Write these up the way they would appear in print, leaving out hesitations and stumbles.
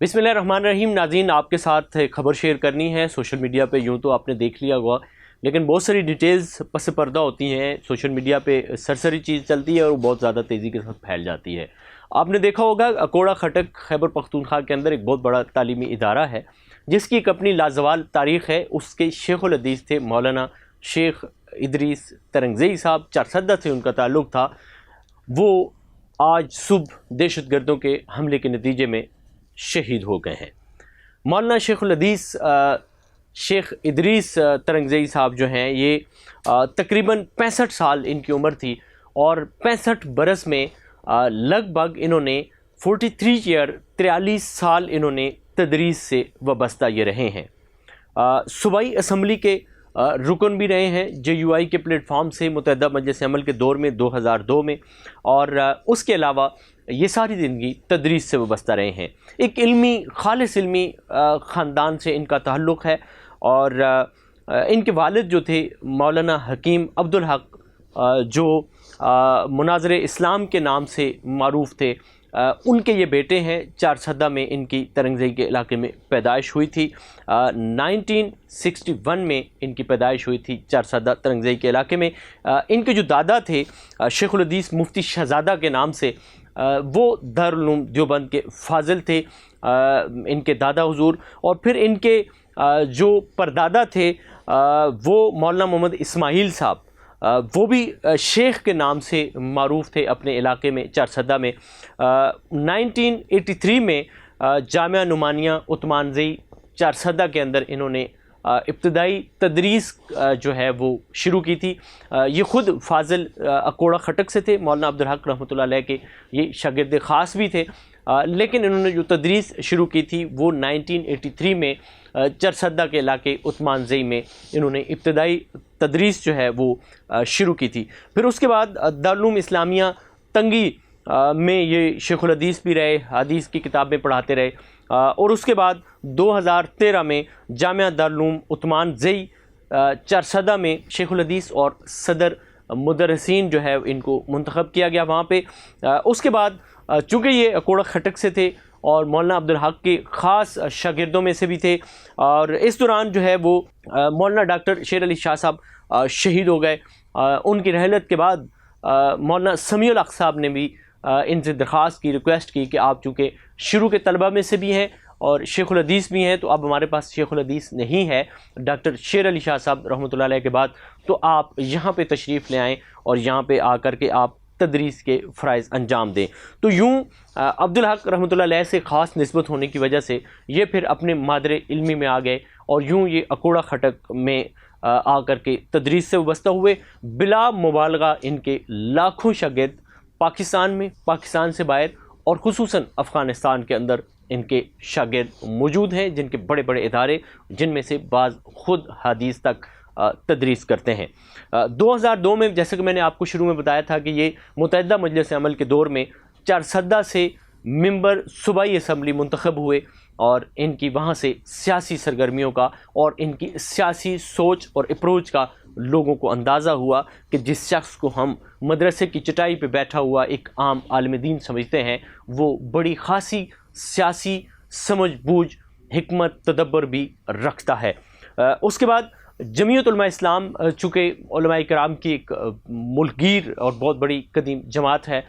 बिस्मिल्लाहिर्रहमानिर्रहीम। नाज़रीन, आपके साथ खबर शेयर करनी है। सोशल मीडिया पे यूँ तो आपने देख लिया होगा, लेकिन बहुत सारी डिटेल्स पस पर्दा होती हैं। सोशल मीडिया पे सरसरी चीज़ चलती है और बहुत ज़्यादा तेज़ी के साथ फैल जाती है। आपने देखा होगा अकोड़ा खटक खैबर पख्तूनख्वा के अंदर एक बहुत बड़ा तालीमी इदारा है जिसकी एक अपनी लाजवाल तारीख़ है। उसके शेखुल हदीस थे मौलाना शेख इदरीस तरंगज़ई साहब, चारसदा से उनका ताल्लुक़ था। वो आज सुबह दहशतगर्दों के हमले के नतीजे में शहीद हो गए हैं। मौलाना शेखुल हदीस शेख इदरीस तरंगज़ई साहब जो हैं, ये तकरीबन 65 साल इनकी उम्र थी और 65 बरस में लगभग इन्होंने 43 ईयर 43 साल इन्होंने तदरीस से वाबस्ता ये रहे हैं। सूबाई असम्बली के रुकन भी रहे हैं JUI के प्लेटफॉर्म से मुत्तहिदा मजलिस अमल के दौर में 2002 में, और उसके अलावा ये सारी ज़िंदगी तदरीस से वाबस्ता रहे हैं। एक इल्मी खालिस इल्मी ख़ानदान से इनका ताल्लुक़ है और इनके वालिद जो थे मौलाना हकीम अब्दुल हक, जो मुनाज़िर इस्लाम के नाम से मारूफ़ थे, उनके ये बेटे हैं। चारसदा में इनकी तरंगज़ई के इलाके में पैदाइश हुई थी। 1961 में इनकी पैदाइश हुई थी चारसदा तरंगज़ई के इलाके में। इनके जो दादा थे शेखुल हदीस मुफ्ती शहज़ादा के नाम से, वो दारुल उलूम देवबंद के फाजिल थे, इनके दादा हुजूर। और फिर इनके जो परदादा थे वो मौलाना मोहम्मद इस्माइल साहब, वो भी शेख के नाम से मारूफ़ थे अपने इलाके में चारसदा में। 1983 में जामिया नुमानिया उस्मानज़ई चारसदा के अंदर इन्होंने इब्तदाई तदरीस जो है वो शुरू की थी। ये ख़ुद फाजिल अकोड़ा खटक से थे। मौलाना अब्दुल हक रहमतुल्लाह अलैह के ये शागिर्द ख़ास भी थे, लेकिन इन्होंने जो तदरीस शुरू की थी वो 1983 में चारसदा के इलाके उस्मानज़ई में इन्होंने इब्तदाई तदरीस जो है वो शुरू की थी। फिर उसके बाद दारुल उलूम इस्लामिया तंगी में ये शेखुल हदीस भी रहे, हदीस की किताबें पढ़ाते रहे। और उसके बाद 2013 में जामिया दारुल उलूम उस्मानज़ई चारसदा में शेखुल हदीस और सदर मुदर्रिसीन जो है इनको मुंतखब किया गया वहाँ पे। उसके बाद चूँकि ये अकोड़ा खटक से थे और मौलाना अब्दुल हक के ख़ास शागिर्दों में से भी थे, और इस दौरान जो है वो मौलाना डॉक्टर शेर अली शाह साहब शहीद हो गए। उनकी रहलत के बाद मौलाना समीउल हक साहब ने भी इनसे दरख्वास्त की, रिक्वेस्ट की कि आप चूँकि शुरू के तलबा में से भी हैं और शेखुल हदीस भी हैं, तो अब हमारे पास शेखुल हदीस नहीं है डॉक्टर शेर अली शाह साहब रहमतुल्लाह अलैह के बाद, तो आप यहाँ पे तशरीफ़ ले आएँ और यहाँ पे आकर के आप तदरीस के फ़राइज़ अंजाम दें। तो यूँ अब्दुल हक रहमतुल्लाह अलैह से ख़ास निस्बत होने की वजह से ये फिर अपने मादरे इल्मी में आ गए और यूँ ये अकोड़ा खटक में आकर के तदरीस से वाबस्ता हुए। बिला मुबालगा इनके लाखों शागिर्द पाकिस्तान में, पाकिस्तान से बाहर और ख़ुसूसन अफ़ग़ानिस्तान के अंदर इनके शागिर्द मौजूद हैं, जिनके बड़े बड़े इदारे, जिनमें से बाज़ ख़ुद हदीस तक तदरीस करते हैं। 2002 में, जैसे कि मैंने आपको शुरू में बताया था कि ये मुत्तहिदा मजलिस अमल के दौर में चारसदा से मिंबर सूबाई असम्बली मुंतखब हुए और इनकी वहाँ से सियासी सरगर्मियों का और इनकी सियासी सोच और अप्रोच का लोगों को अंदाज़ा हुआ कि जिस शख्स को हम मदरसे की चटाई पे बैठा हुआ एक आम आलिम दीन समझते हैं, वो बड़ी ख़ासी सियासी समझ बूझ, हिकमत, तदब्बर भी रखता है। उसके बाद जमीयत उलमा इस्लाम, चूँकि उलमाए किराम की एक मुल्कगीर और बहुत बड़ी कदीम जमात है,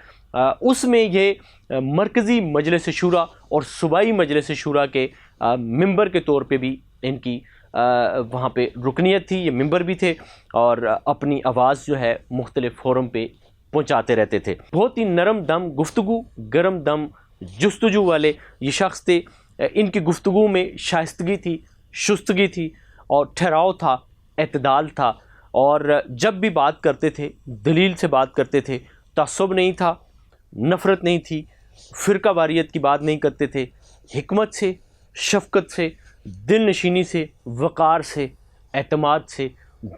उसमें ये मरकज़ी मजलिस शूरा और सूबाई मजलिस शूरा के मिंबर के तौर पे भी इनकी वहाँ पे रुकनियत थी। ये मिंबर भी थे और अपनी आवाज़ जो है मुख्तलिफ़ फोरम पे पहुँचाते रहते थे। बहुत ही नरम दम गुफ्तगू, गरम दम जुस्तजू वाले ये शख्स थे। इनकी गुफ्तगू में शाइस्तगी थी, शुस्तगी थी और ठहराव था, एतदाल था, और जब भी बात करते थे दलील से बात करते थे, तअस्सुब नहीं था, नफ़रत नहीं थी, फ़िरका वारियत की बात नहीं करते थे, हिकमत से, शफ़क़त से, दिल नशीनी से, वक़ार से, एतमाद से,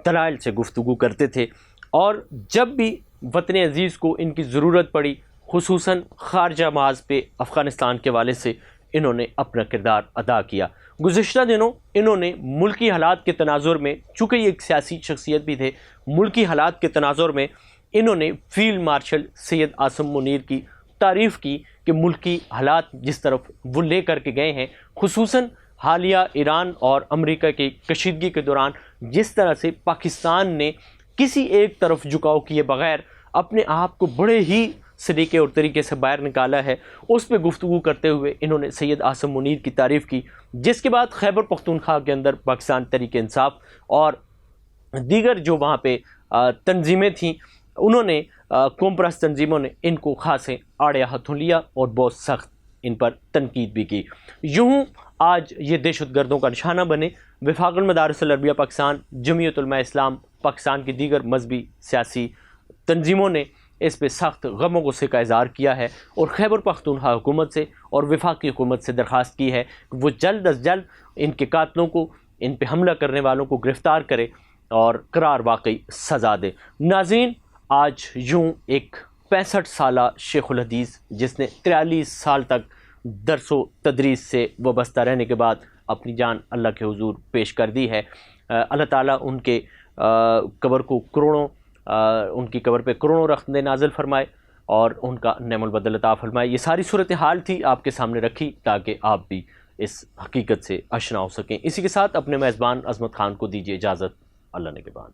दलाइल से गुफ्तगू करते थे। और जब भी वतन अज़ीज़ को इनकी ज़रूरत पड़ी, ख़ुसूसन ख़ारजा महाज़ पे अफ़ग़ानिस्तान के वाले से, इन्होंने अपना किरदार अदा किया। गुज़िश्ता दिनों इन्होंने मुल्की हालात के तनाज़ुर में, चूँकि ये एक सियासी शख्सियत भी थे, मुल्की हालात के तनाज़ुर में इन्होंने फ़ील्ड मार्शल सैयद आसिम मुनीर की तारीफ़ की کہ ملکی حالات جس طرف وہ لے کر کے گئے ہیں، خصوصاً حالیہ ایران اور امریکہ کی کشیدگی کے دوران جس طرح سے پاکستان نے کسی ایک طرف جھکاؤ کیے بغیر اپنے آپ کو بڑے ہی سلیقے اور طریقے سے باہر نکالا ہے، اس پہ گفتگو کرتے ہوئے انہوں نے سید عاصم منیر کی تعریف کی، جس کے بعد خیبر پختونخوا کے اندر پاکستان تحریک انصاف اور دیگر جو وہاں پہ تنظیمیں تھیں، انہوں نے قوم پرست تنظیموں نے ان کو خاصے آڑے ہاتھوں لیا اور بہت سخت ان پر تنقید بھی کی۔ یوں آج یہ دہشت گردوں کا نشانہ بنے۔ وفاق المدارس العربیہ پاکستان، جمعیت علماء اسلام پاکستان کی دیگر مذہبی سیاسی تنظیموں نے اس پہ سخت غم و غصے کا اظہار کیا ہے اور خیبر پختونخوا حکومت سے اور وفاقی حکومت سے درخواست کی ہے کہ وہ جلد از جلد ان کے قاتلوں کو، ان پہ حملہ کرنے والوں کو گرفتار کرے اور قرار واقعی سزا دے۔ ناظرین، آج یوں ایک 65 سالہ شیخ الحدیث جس نے 43 سال تک درس و تدریس سے وابستہ رہنے کے بعد اپنی جان اللہ کے حضور پیش کر دی ہے، اللہ تعالیٰ ان کے قبر کو ان کی قبر پہ کروڑوں رحمتیں نازل فرمائے اور ان کا نعم البدل عطا فرمائے۔ یہ ساری صورتحال تھی آپ کے سامنے رکھی تاکہ آپ بھی اس حقیقت سے آشنا ہو سکیں۔ اسی کے ساتھ اپنے میزبان عظمت خان کو دیجیے اجازت، اللہ نگہبان۔